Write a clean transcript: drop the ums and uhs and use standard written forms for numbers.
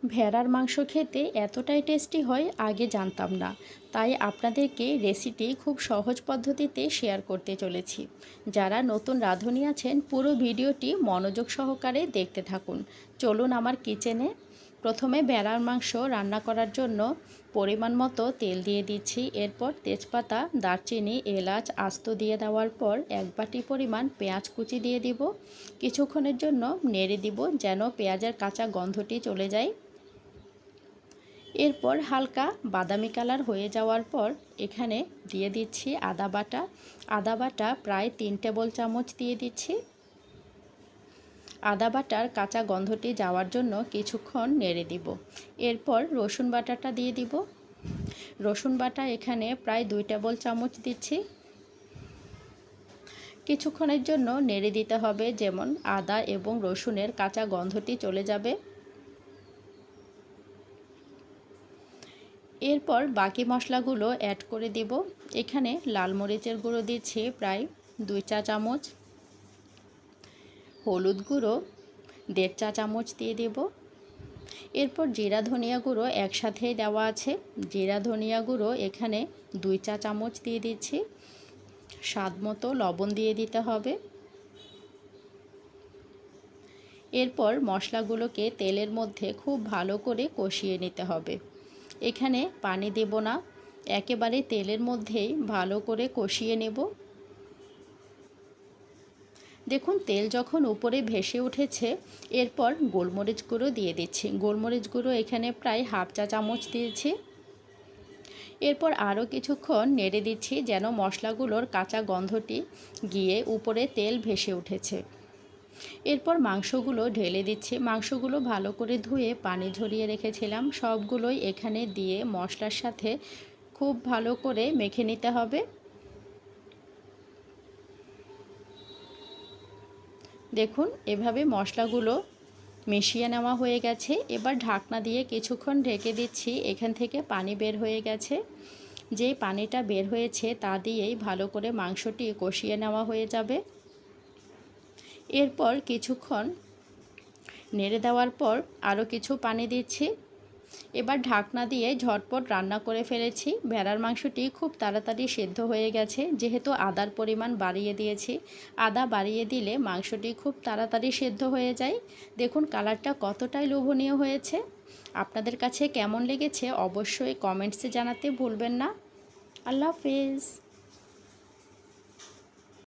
ভেড়ার মাংস খেতে এতটাই টেস্টি হয় আগে জানতাম না, তাই আপনাদেরকে রেসিপি খুব সহজ পদ্ধতিতে শেয়ার করতে চলেছি। যারা নতুন রাঁধুনি আছেন পুরো ভিডিওটি মনোযোগ সহকারে দেখতে থাকুন। চলুন আমার কিচেনে। প্রথমে ভেড়ার মাংস রান্না করার জন্য পরিমাণ মতো তেল দিয়ে দিচ্ছি। এরপর তেজপাতা, দারচিনি, এলাচ আস্ত দিয়ে দেওয়ার পর 1 বাটি পরিমাণ পেঁয়াজ কুচি দিয়ে দিব। কিছুক্ষণের জন্য নেড়ে দিব যেন পেঁয়াজের কাঁচা গন্ধটি চলে যায়। এরপর হালকা বাদামি কালার হয়ে যাওয়ার পর এখানে দিয়ে দিচ্ছি আদা বাটা। আদা বাটা প্রায় 3 টেবিল চামচ দিয়ে দিচ্ছি। আদা বাটার কাঁচা গন্ধটি যাওয়ার জন্য কিছুক্ষণ নেড়ে দিব। এরপর রসুন বাটাটা দিয়ে দিব। রসুন বাটা এখানে প্রায় 2 টেবিল চামচ দিচ্ছি। কিছুক্ষণের জন্য নেড়ে দিতে হবে যেমন আদা এবং রসুনের কাঁচা গন্ধটি চলে যাবে। এরপর বাকি মশলাগুলো অ্যাড করে দিব। এখানে লাল মরিচের গুঁড়ো দিচ্ছি প্রায় 2 চা চামচ, হলুদ গুঁড়ো 1.5 চা চামচ দিয়ে দেব। এরপর জিরা ধনিয়া গুঁড়ো একসাথেই দেওয়া আছে। জিরা ধনিয়া গুঁড়ো এখানে 2 চা চামচ দিয়ে দিচ্ছি। স্বাদ মতো লবণ দিয়ে দিতে হবে। এরপর মশলাগুলোকে তেলের মধ্যে খুব ভালো করে কষিয়ে নিতে হবে। এখানে পানি দেব না, একেবারে তেলের মধ্যেই ভালো করে কষিয়ে নেব। দেখুন তেল যখন উপরে ভেসে উঠেছে এরপর গোলমরিচ গুঁড়ো দিয়ে দিচ্ছি। গোলমরিচ গুঁড়ো এখানে প্রায় 1/2 চা চামচ দিয়েছি। এরপর আরও কিছুক্ষণ নেড়ে দিচ্ছি যেন মশলাগুলোর কাঁচা গন্ধটি গিয়ে উপরে তেল ভেসে উঠেছে। এরপর মাংসগুলো ঢেলে দিচ্ছি। মাংসগুলো ভালো করে ধুয়ে পানি ঝরিয়ে রেখেছিলাম, সবগুলোই এখানে দিয়ে মশলার সাথে খুব ভালো করে মেখে নিতে হবে। দেখুন এভাবে মশলাগুলো মিশিয়ে নেওয়া হয়ে গেছে। এবার ঢাকনা দিয়ে কিছুক্ষণ ঢেকে দিচ্ছি। এখান থেকে পানি বের হয়ে গেছে। যেই পানিটা বের হয়েছে তা দিয়েই ভালো করে মাংসটি কষিয়ে নেওয়া হয়ে যাবে। এরপর কিছুক্ষণ নেড়ে দেওয়ার পর আরও কিছু পানি দিচ্ছি। এবার ঢাকনা দিয়ে ঝটপট রান্না করে ফেলেছি। ভেড়ার মাংসটি খুব তাড়াতাড়ি সেদ্ধ হয়ে গেছে যেহেতু আদার পরিমাণ বাড়িয়ে দিয়েছি। আদা বাড়িয়ে দিলে মাংসটি খুব তাড়াতাড়ি সেদ্ধ হয়ে যায়। দেখুন কালারটা কতটাই লোভনীয় হয়েছে। আপনাদের কাছে কেমন লেগেছে অবশ্যই কমেন্টসে জানাতে ভুলবেন না। আল্লাহ হাফেজ।